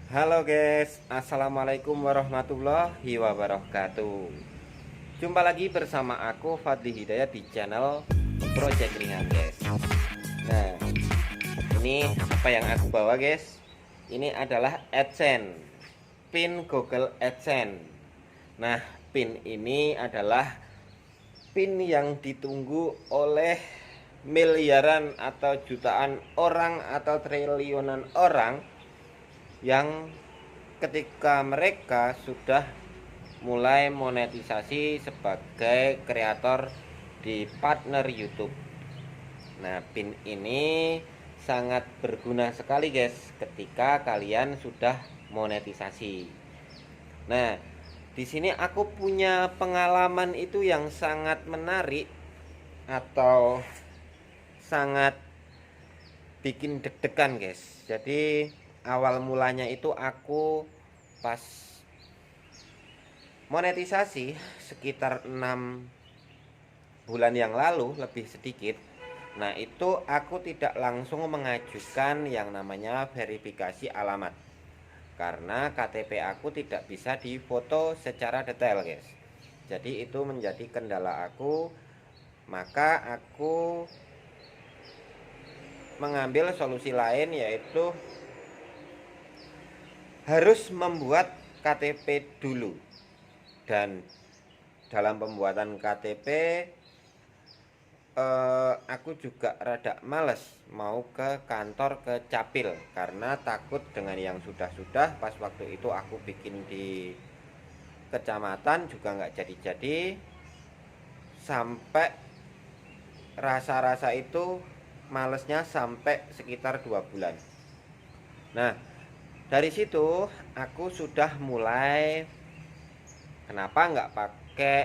Halo guys, assalamualaikum warahmatullahi wabarakatuh. Jumpa lagi bersama aku Fadli Hidayat di channel Project Ringan guys. Nah, ini apa yang aku bawa guys? Ini adalah AdSense, pin Google AdSense. Nah, pin ini adalah pin yang ditunggu oleh miliaran atau jutaan orang atau triliunan orang yang ketika mereka sudah mulai monetisasi sebagai kreator di partner YouTube. Nah, pin ini sangat berguna sekali guys ketika kalian sudah monetisasi. Nah, di sini aku punya pengalaman itu yang sangat menarik atau sangat bikin deg-degan guys. Jadi awal mulanya itu aku pas monetisasi sekitar 6 bulan yang lalu lebih sedikit. Nah, itu aku tidak langsung mengajukan yang namanya verifikasi alamat karena KTP aku tidak bisa difoto secara detail guys. Jadi itu menjadi kendala aku. Maka aku mengambil solusi lain, yaitu harus membuat KTP dulu. Dan dalam pembuatan KTP aku juga rada males mau ke kantor ke Capil karena takut dengan yang sudah-sudah. Pas waktu itu aku bikin di kecamatan juga nggak jadi-jadi, sampai rasa-rasa itu malesnya sampai sekitar 2 bulan. Nah, dari situ aku sudah mulai, kenapa nggak pakai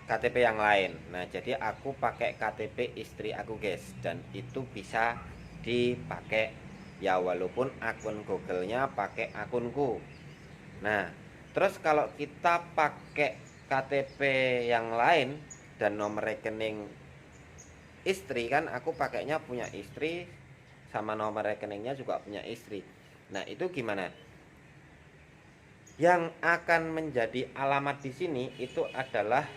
KTP yang lain. Nah, jadi aku pakai KTP istri aku guys, dan itu bisa dipakai ya, walaupun akun Google-nya pakai akunku. Nah, terus kalau kita pakai KTP yang lain dan nomor rekening istri, kan aku pakainya punya istri, sama nomor rekeningnya juga punya istri. Nah, itu gimana? Yang akan menjadi alamat di sini itu adalah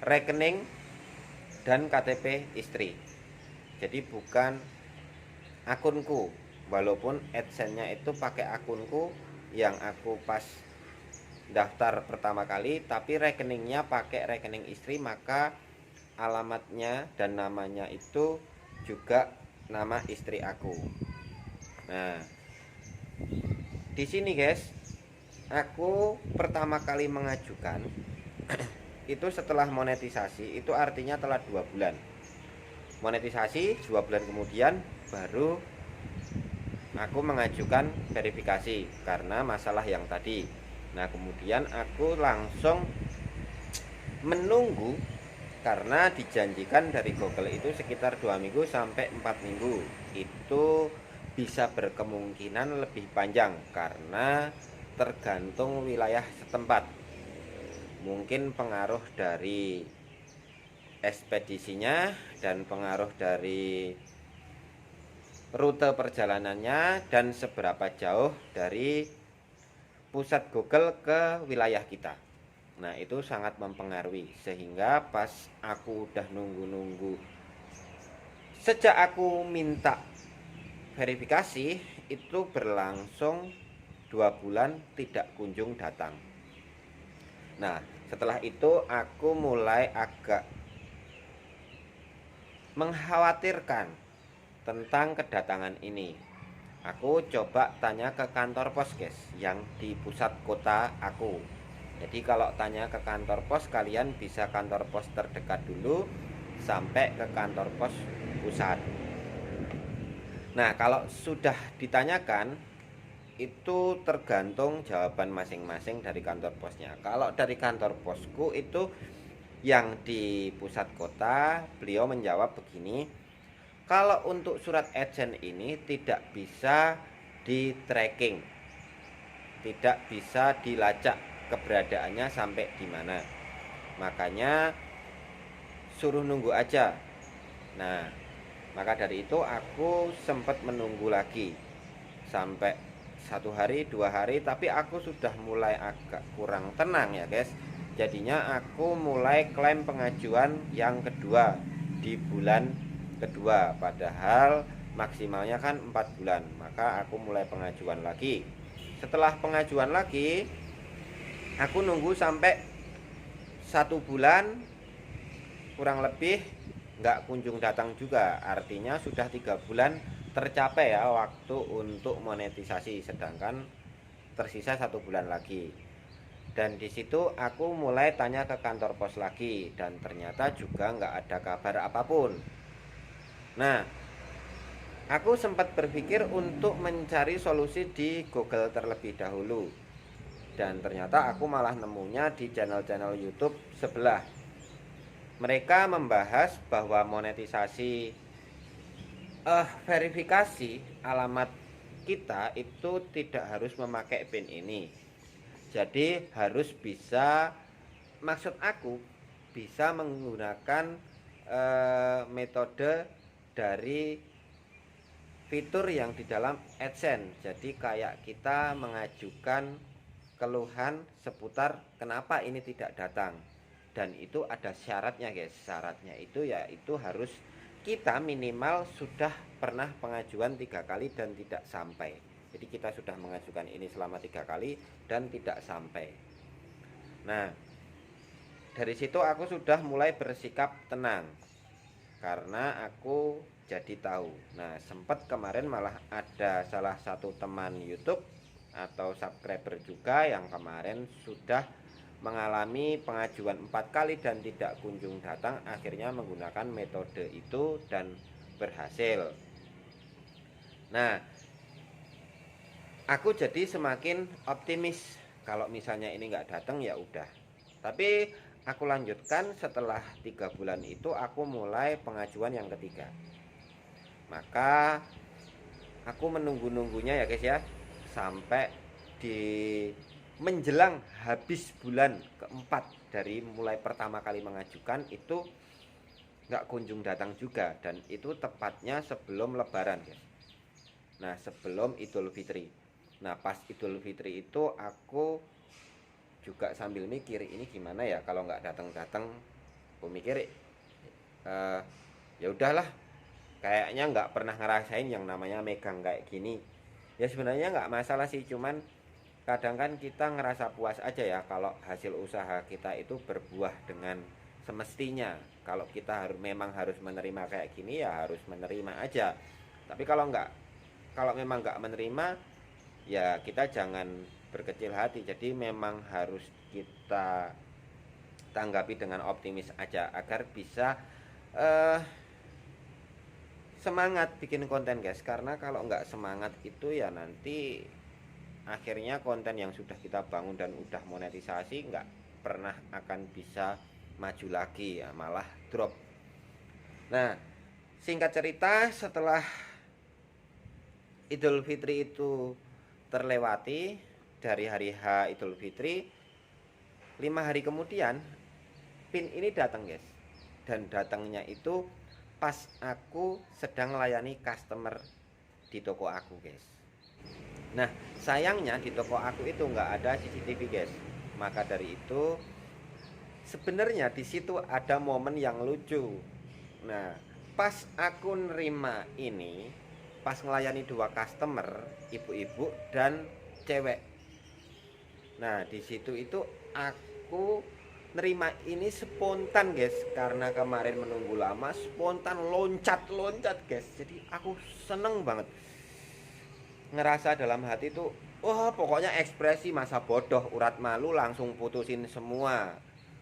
rekening dan KTP istri. Jadi bukan akunku, walaupun AdSense-nya itu pakai akunku yang aku pas daftar pertama kali, tapi rekeningnya pakai rekening istri, maka alamatnya dan namanya itu juga nama istri aku. Nah, di sini guys, aku pertama kali mengajukan itu setelah monetisasi, itu artinya telah 2 bulan. Monetisasi 2 bulan kemudian baru aku mengajukan verifikasi karena masalah yang tadi. Nah, kemudian aku langsung menunggu karena dijanjikan dari Google itu sekitar 2 minggu sampai 4 minggu. Itu bisa berkemungkinan lebih panjang karena tergantung wilayah setempat. Mungkin pengaruh dari ekspedisinya dan pengaruh dari rute perjalanannya dan seberapa jauh dari pusat Google ke wilayah kita. Nah, itu sangat mempengaruhi, sehingga pas aku udah nunggu-nunggu, sejak aku minta verifikasi itu berlangsung 2 bulan tidak kunjung datang. Nah, setelah itu aku mulai agak mengkhawatirkan tentang kedatangan ini. Aku coba tanya ke kantor pos guys, yang di pusat kota aku. Jadi kalau tanya ke kantor pos, kalian bisa kantor pos terdekat dulu sampai ke kantor pos pusat. Nah, kalau sudah ditanyakan, itu tergantung jawaban masing-masing dari kantor posnya. Kalau dari kantor posku itu yang di pusat kota, beliau menjawab begini: kalau untuk surat AdSense ini tidak bisa di tracking, tidak bisa dilacak keberadaannya sampai di mana, makanya suruh nunggu aja. Nah, Maka dari itu aku sempat menunggu lagi sampai 1 hari 2 hari, tapi aku sudah mulai agak kurang tenang ya guys. Jadinya aku mulai klaim pengajuan yang kedua di bulan kedua, padahal maksimalnya kan 4 bulan. Maka aku mulai pengajuan lagi. Setelah pengajuan lagi, aku nunggu sampai 1 bulan kurang lebih, nggak kunjung datang juga. Artinya sudah 3 bulan tercapai ya waktu untuk monetisasi, sedangkan tersisa 1 bulan lagi. Dan di situ aku mulai tanya ke kantor pos lagi, dan ternyata juga nggak ada kabar apapun. Nah, aku sempat berpikir untuk mencari solusi di Google terlebih dahulu, dan ternyata aku malah nemunya di channel-channel YouTube sebelah. Mereka membahas bahwa monetisasi verifikasi alamat kita itu tidak harus memakai PIN ini. Jadi harus bisa, maksud aku bisa menggunakan metode dari fitur yang di dalam AdSense. Jadi kayak kita mengajukan keluhan seputar kenapa ini tidak datang. Dan itu ada syaratnya guys. Syaratnya itu yaitu harus kita minimal sudah pernah pengajuan 3 kali dan tidak sampai. Jadi kita sudah mengajukan ini selama 3 kali dan tidak sampai. Nah, dari situ aku sudah mulai bersikap tenang, karena aku jadi tahu. Nah, sempat kemarin malah ada salah satu teman YouTube atau subscriber juga yang kemarin sudah mengalami pengajuan 4 kali dan tidak kunjung datang, akhirnya menggunakan metode itu dan berhasil. Nah, aku jadi semakin optimis kalau misalnya ini nggak datang ya udah. Tapi aku lanjutkan setelah 3 bulan itu, aku mulai pengajuan yang ketiga. Maka aku menunggu-nunggunya ya guys ya, sampai di menjelang habis bulan keempat dari mulai pertama kali mengajukan itu nggak kunjung datang juga, dan itu tepatnya sebelum Lebaran guys. Nah, sebelum Idul Fitri. Nah, pas Idul Fitri itu aku juga sambil mikir ini gimana ya kalau nggak datang-datang. Aku mikir ya udahlah, kayaknya nggak pernah ngerasain yang namanya megang kayak gini. Ya sebenarnya nggak masalah sih, cuman kadang kan kita ngerasa puas aja ya kalau hasil usaha kita itu berbuah dengan semestinya. Kalau kita memang harus menerima kayak gini ya harus menerima aja. Tapi kalau memang nggak menerima ya kita jangan berkecil hati. Jadi memang harus kita tanggapi dengan optimis aja agar bisa semangat bikin konten guys. Karena kalau nggak semangat itu ya nanti akhirnya konten yang sudah kita bangun dan udah monetisasi nggak pernah akan bisa maju lagi ya, malah drop. Nah, singkat cerita, setelah Idul Fitri itu terlewati, dari hari H Idul Fitri 5 hari kemudian PIN ini datang guys. Dan datangnya itu pas aku sedang melayani customer di toko aku guys. Nah, sayangnya di toko aku itu nggak ada CCTV guys. Maka dari itu sebenarnya di situ ada momen yang lucu. Nah, pas aku nerima ini, pas melayani 2 customer, ibu-ibu dan cewek. Nah, di situ itu aku nerima ini spontan guys, karena kemarin menunggu lama, spontan loncat-loncat guys. Jadi aku seneng banget. Ngerasa dalam hati tuh, wah pokoknya ekspresi masa bodoh, urat malu langsung putusin semua,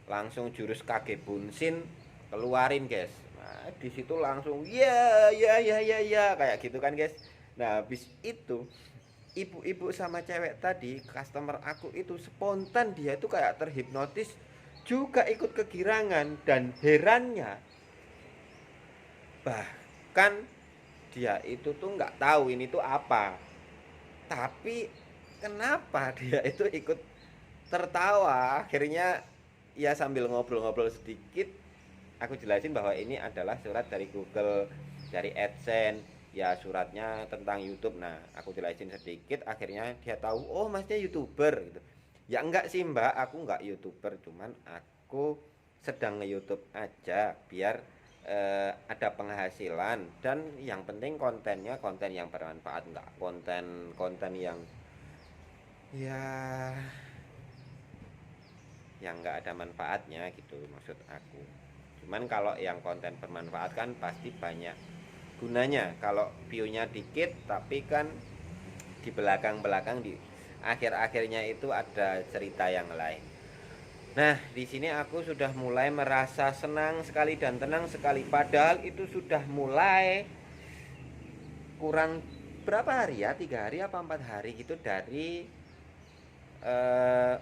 langsung jurus kage bunsin keluarin guys. Nah, di situ langsung ya kayak gitu kan guys. Nah, habis itu ibu-ibu sama cewek tadi customer aku itu spontan, dia itu kayak terhipnotis juga, ikut kegirangan. Dan herannya bahkan dia itu tuh nggak tahu ini tuh apa, tapi kenapa dia itu ikut tertawa. Akhirnya ya sambil ngobrol-ngobrol sedikit aku jelasin bahwa ini adalah surat dari Google dari AdSense, ya suratnya tentang YouTube. Nah, aku jelasin sedikit, akhirnya dia tahu, oh masnya YouTuber gitu. Ya enggak sih mbak, aku enggak YouTuber, cuman aku sedang nge-YouTube aja biar ada penghasilan, dan yang penting kontennya konten yang bermanfaat, enggak konten-konten ya yang enggak ada manfaatnya gitu maksud aku. Cuman kalau yang konten bermanfaat kan pasti banyak gunanya. Kalau view-nya dikit tapi kan di belakang-belakang, di akhir-akhirnya itu ada cerita yang lain. Nah, di sini aku sudah mulai merasa senang sekali dan tenang sekali. Padahal itu sudah mulai kurang berapa hari ya, 3 hari apa 4 hari gitu dari eh,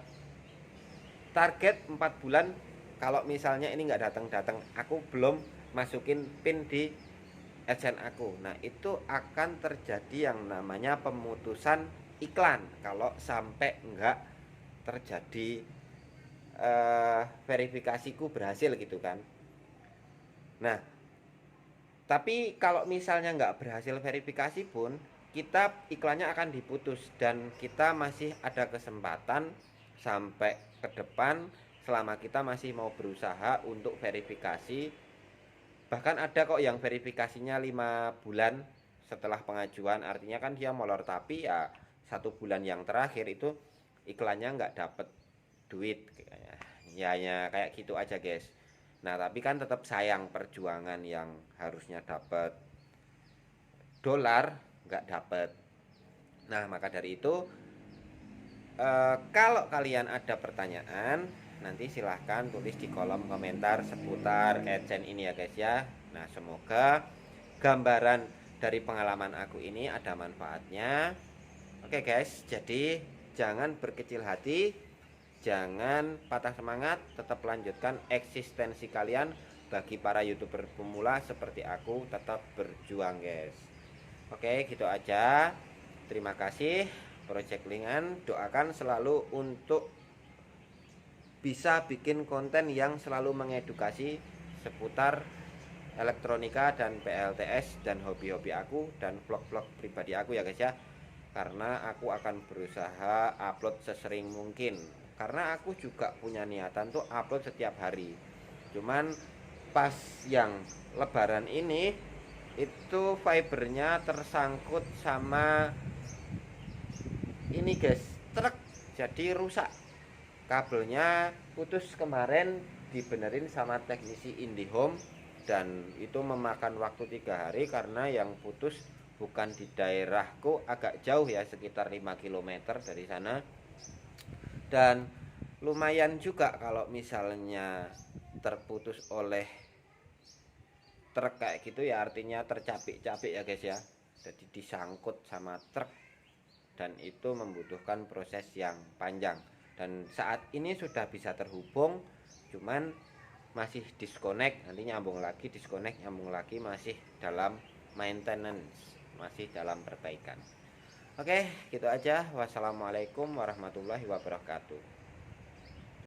target 4 bulan. Kalau misalnya ini nggak datang-datang, aku belum masukin pin di AdSense aku. Nah, itu akan terjadi yang namanya pemutusan iklan kalau sampai nggak terjadi verifikasiku berhasil gitu kan. Nah, tapi kalau misalnya nggak berhasil verifikasi pun, kita iklannya akan diputus dan kita masih ada kesempatan sampai ke depan selama kita masih mau berusaha untuk verifikasi. Bahkan ada kok yang verifikasinya 5 bulan setelah pengajuan, artinya kan dia molor, tapi ya 1 bulan yang terakhir itu iklannya nggak dapet duit. Ya kayak gitu aja guys. Nah tapi kan tetap sayang perjuangan yang harusnya dapat dolar nggak dapet. Nah maka dari itu kalau kalian ada pertanyaan, nanti silahkan tulis di kolom komentar seputar AdSense ini ya guys ya. Nah semoga gambaran dari pengalaman aku ini ada manfaatnya. Oke guys, jadi jangan berkecil hati, jangan patah semangat, tetap lanjutkan eksistensi kalian. Bagi para YouTuber pemula seperti aku, tetap berjuang guys. Oke, gitu aja. Terima kasih Project Lingan. Doakan selalu untuk bisa bikin konten yang selalu mengedukasi seputar elektronika dan PLTS dan hobi-hobi aku dan vlog-vlog pribadi aku ya guys ya. Karena aku akan berusaha upload sesering mungkin, karena aku juga punya niatan tuh upload setiap hari. Cuman pas yang lebaran ini itu fibernya tersangkut sama ini guys, truk, jadi rusak. Kabelnya putus kemarin, dibenerin sama teknisi IndiHome, dan itu memakan waktu 3 hari karena yang putus bukan di daerahku, agak jauh ya, sekitar 5 km dari sana. Dan lumayan juga kalau misalnya terputus oleh truk kayak gitu ya, artinya tercapik-capik ya guys ya, jadi disangkut sama truk dan itu membutuhkan proses yang panjang. Dan saat ini sudah bisa terhubung, cuman masih disconnect, nanti nyambung lagi, disconnect, nyambung lagi, masih dalam maintenance, masih dalam perbaikan. Oke, gitu aja. Wassalamualaikum warahmatullahi wabarakatuh.